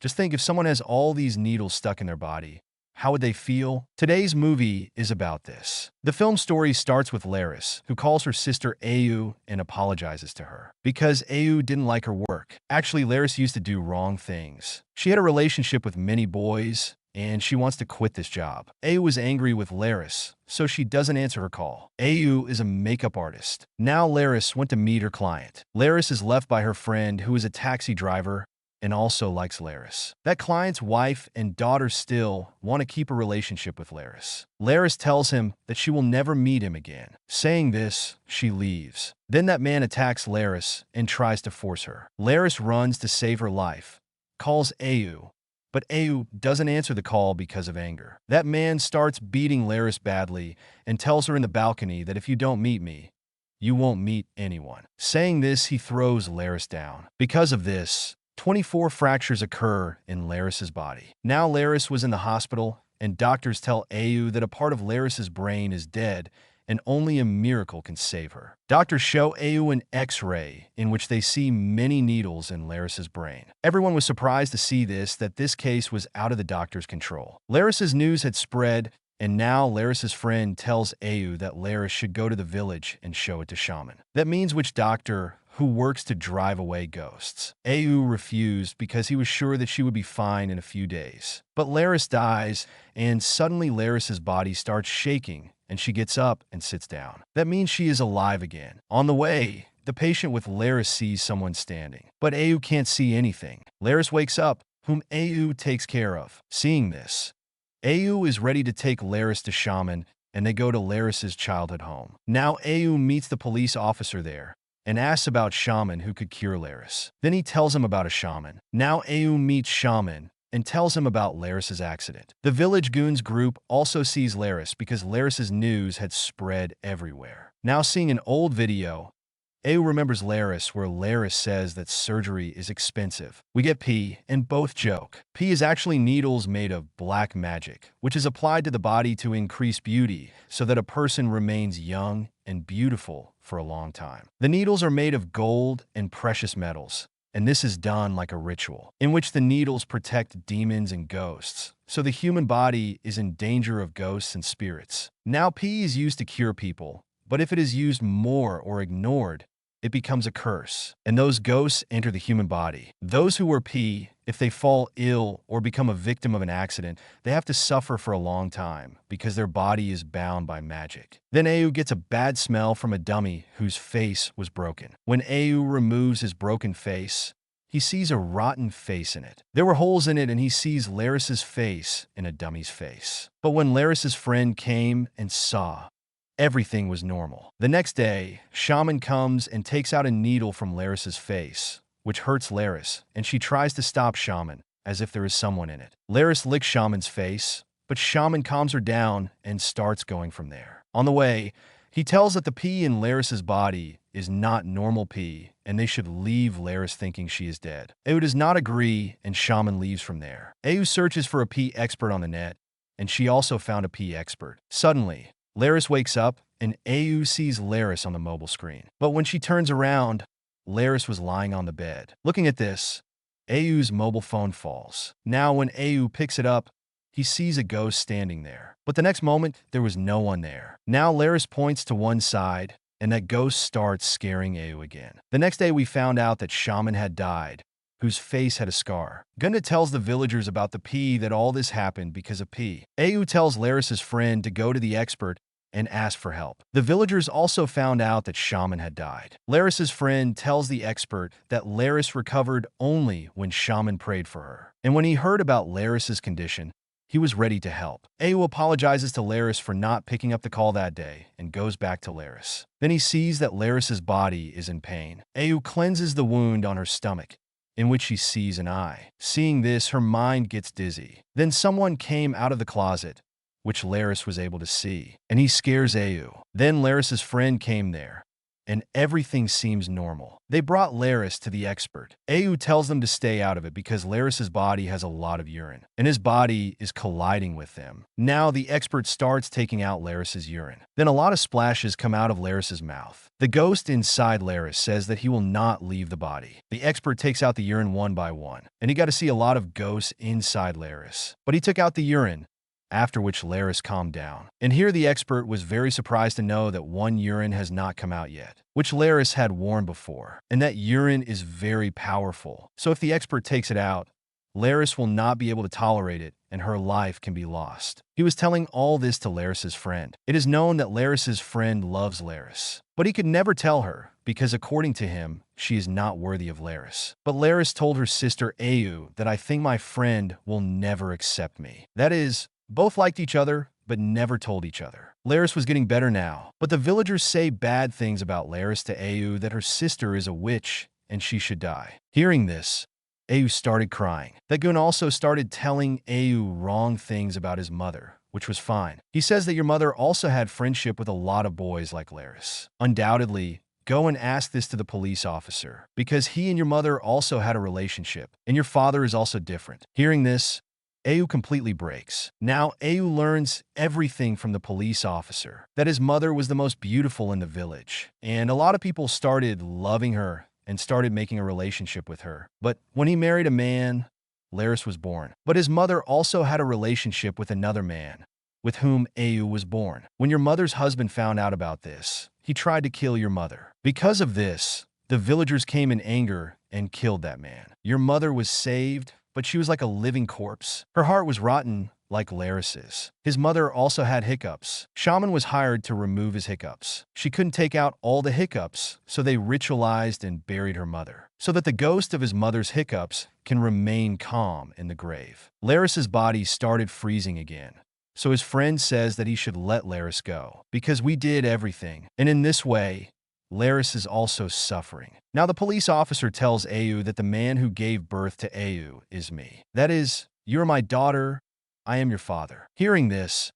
Just think, if someone has all these needles stuck in their body, how would they feel? Today's movie is about this. The film story starts with Laris, who calls her sister Au and apologizes to her because Au didn't like her work. Actually, Laris used to do wrong things. She had a relationship with many boys, and she wants to quit this job. Au is angry with Laris, so she doesn't answer her call. Au is a makeup artist. Now Laris went to meet her client. Laris is left by her friend, who is a taxi driver and also likes Laris. That client's wife and daughter still want to keep a relationship with Laris. Laris tells him that she will never meet him again. Saying this, she leaves. Then that man attacks Laris and tries to force her. Laris runs to save her life, calls Au, but Au doesn't answer the call because of anger. That man starts beating Laris badly and tells her in the balcony that if you don't meet me, you won't meet anyone. Saying this, he throws Laris down. Because of this, 24 fractures occur in Laris's body. Now Laris was in the hospital, and doctors tell Au that a part of Laris's brain is dead and only a miracle can save her. Doctors show Au an X-ray in which they see many needles in Laris's brain. Everyone was surprised to see that this case was out of the doctor's control. Laris's news had spread, and now Laris's friend tells Au that Laris should go to the village and show it to Shaman. That means witch doctor who works to drive away ghosts. Au refused because he was sure that she would be fine in a few days. But Laris dies, and suddenly Laris's body starts shaking, and she gets up and sits down. That means she is alive again. On the way, the patient with Laris sees someone standing, but Au can't see anything. Laris wakes up, whom Au takes care of. Seeing this, Au is ready to take Laris to Shaman, and they go to Laris's childhood home. Now Au meets the police officer there and asks about Shaman who could cure Laris. Then he tells him about a shaman. Now Au meets Shaman and tells him about Laris's accident. The village goons group also sees Laris because Laris's news had spread everywhere. Now seeing an old video, Au remembers Laris, where Laris says that surgery is expensive. We get P, and both joke. P is actually needles made of black magic, which is applied to the body to increase beauty so that a person remains young and beautiful for a long time. The needles are made of gold and precious metals, and this is done like a ritual, in which the needles protect demons and ghosts, so the human body is in danger of ghosts and spirits. Now P is used to cure people, but if it is used more or ignored, it becomes a curse, and those ghosts enter the human body. Those who wear P, if they fall ill or become a victim of an accident, they have to suffer for a long time because their body is bound by magic. Then Au gets a bad smell from a dummy whose face was broken. When Au removes his broken face, he sees a rotten face in it. There were holes in it, and he sees Laris's face in a dummy's face. But when Laris's friend came and saw, everything was normal. The next day, Shaman comes and takes out a needle from Laris's face, which hurts Laris, and she tries to stop Shaman, as if there is someone in it. Laris licks Shaman's face, but Shaman calms her down and starts going from there. On the way, he tells that the pee in Laris's body is not normal pee, and they should leave Laris thinking she is dead. Au does not agree, and Shaman leaves from there. Au searches for a pee expert on the net, and she also found a pee expert. Suddenly, Laris wakes up, and Au sees Laris on the mobile screen. But when she turns around, Laris was lying on the bed. Looking at this, Au's mobile phone falls. Now when Au picks it up, he sees a ghost standing there. But the next moment, there was no one there. Now Laris points to one side, and that ghost starts scaring Au again. The next day, we found out that Shaman had died, whose face had a scar. Gunda tells the villagers about the pee that all this happened because of pee. Au tells Laris's friend to go to the expert and ask for help. The villagers also found out that Shaman had died. Laris's friend tells the expert that Laris recovered only when Shaman prayed for her. And when he heard about Laris's condition, he was ready to help. Au apologizes to Laris for not picking up the call that day and goes back to Laris. Then he sees that Laris's body is in pain. Au cleanses the wound on her stomach, in which she sees an eye. Seeing this, her mind gets dizzy. Then someone came out of the closet, which Laris was able to see, and he scares Au. Then Laris's friend came there, and everything seems normal. They brought Laris to the expert. Au tells them to stay out of it because Laris's body has a lot of urine, and his body is colliding with them. Now the expert starts taking out Laris's urine. Then a lot of splashes come out of Laris's mouth. The ghost inside Laris says that he will not leave the body. The expert takes out the urine one by one, and he got to see a lot of ghosts inside Laris. But he took out the urine, after which Laris calmed down. And here the expert was very surprised to know that one urine has not come out yet, which Laris had worn before, and that urine is very powerful. So if the expert takes it out, Laris will not be able to tolerate it, and her life can be lost. He was telling all this to Laris's friend. It is known that Laris's friend loves Laris, but he could never tell her because according to him, she is not worthy of Laris. But Laris told her sister Au that I think my friend will never accept me. That is, both liked each other, but never told each other. Laris was getting better now, but the villagers say bad things about Laris to Au, that her sister is a witch and she should die. Hearing this, Au started crying. That goon also started telling Au wrong things about his mother, which was fine. He says that your mother also had friendship with a lot of boys like Laris. Undoubtedly, go and ask this to the police officer, because he and your mother also had a relationship, and your father is also different. Hearing this, Au completely breaks. Now Au learns everything from the police officer, that his mother was the most beautiful in the village, and a lot of people started loving her and started making a relationship with her. But when he married a man, Laris was born. But his mother also had a relationship with another man, with whom Au was born. When your mother's husband found out about this, he tried to kill your mother. Because of this, the villagers came in anger and killed that man. Your mother was saved, but she was like a living corpse. Her heart was rotten like Laris's. His mother also had hiccups. Shaman was hired to remove his hiccups. She couldn't take out all the hiccups, so they ritualized and buried her mother, so that the ghost of his mother's hiccups can remain calm in the grave. Laris's body started freezing again, so his friend says that he should let Laris go, because we did everything, and in this way, Laris is also suffering. Now the police officer tells Au that the man who gave birth to Au is me. That is, you're my daughter, I am your father. Hearing this,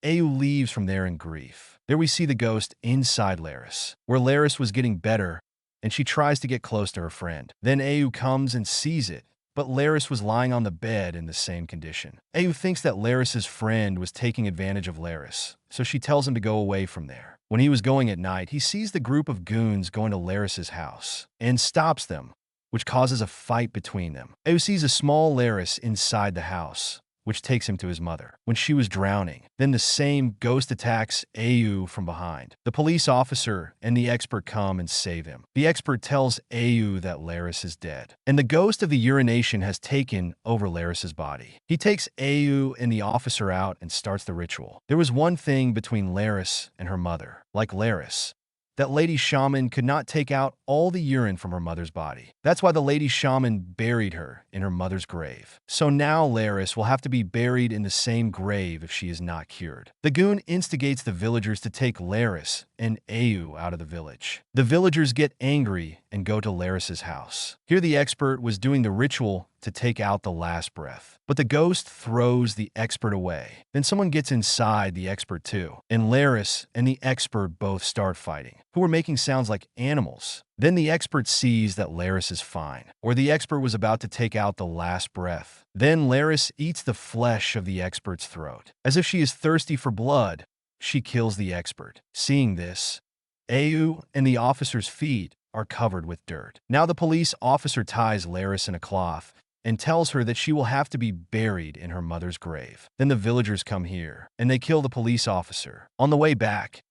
Au leaves from there in grief. There we see the ghost inside Laris, where Laris was getting better, and she tries to get close to her friend. Then Au comes and sees it, but Laris was lying on the bed in the same condition. Au thinks that Laris's friend was taking advantage of Laris, so she tells him to go away from there. When he was going at night, he sees the group of goons going to Laris's house and stops them, which causes a fight between them. Au sees a small Laris inside the house, which takes him to his mother when she was drowning. Then the same ghost attacks Au from behind. The police officer and the expert come and save him. The expert tells Au that Laris is dead, and the ghost of the urination has taken over Laris's body. He takes Au and the officer out and starts the ritual. There was one thing between Laris and her mother. Like Laris, that lady shaman could not take out all the urine from her mother's body. That's why the lady shaman buried her in her mother's grave. So now Laris will have to be buried in the same grave if she is not cured. The goon instigates the villagers to take Laris and Au out of the village. The villagers get angry and go to Laris's house. Here the expert was doing the ritual to take out the last breath, but the ghost throws the expert away. Then someone gets inside the expert too, and Laris and the expert both start fighting, who are making sounds like animals. Then the expert sees that Laris is fine, or the expert was about to take out the last breath. Then Laris eats the flesh of the expert's throat. As if she is thirsty for blood, she kills the expert. Seeing this, Au and the officer's feet are covered with dirt. Now the police officer ties Laris in a cloth and tells her that she will have to be buried in her mother's grave. Then the villagers come here, and they kill the police officer. On the way back,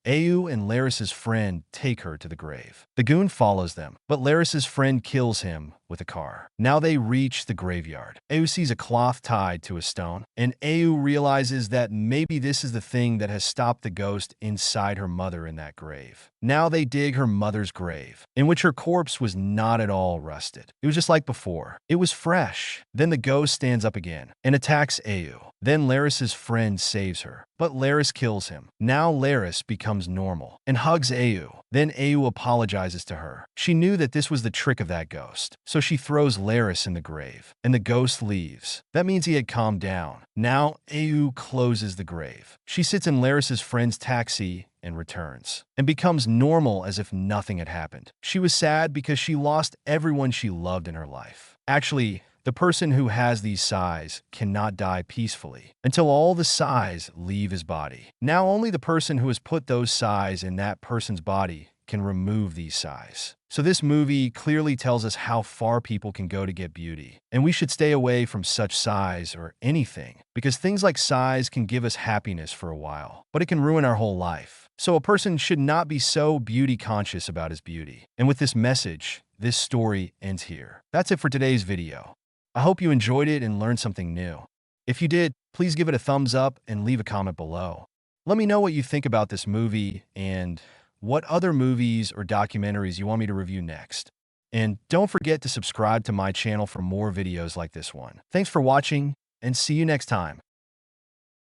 Au and Laris's friend take her to the grave. The goon follows them, but Laris's friend kills him with a car. Now they reach the graveyard. Au sees a cloth tied to a stone, and Au realizes that maybe this is the thing that has stopped the ghost inside her mother in that grave. Now they dig her mother's grave, in which her corpse was not at all rusted. It was just like before. It was fresh. Then the ghost stands up again and attacks Au. Then Laris's friend saves her, but Laris kills him. Now Laris becomes normal and hugs Au. Then Au apologizes to her. She knew that this was the trick of that ghost, so she throws Laris in the grave, and the ghost leaves. That means he had calmed down. Now Au closes the grave. She sits in Laris's friend's taxi and returns, and becomes normal as if nothing had happened. She was sad because she lost everyone she loved in her life. Actually, the person who has these sais cannot die peacefully until all the sais leave his body. Now only the person who has put those sais in that person's body can remove these sais. So this movie clearly tells us how far people can go to get beauty. And we should stay away from such sais or anything, because things like sais can give us happiness for a while, but it can ruin our whole life. So a person should not be so beauty conscious about his beauty. And with this message, this story ends here. That's it for today's video. I hope you enjoyed it and learned something new. If you did, please give it a thumbs up and leave a comment below. Let me know what you think about this movie and what other movies or documentaries you want me to review next. And don't forget to subscribe to my channel for more videos like this one. Thanks for watching, and see you next time.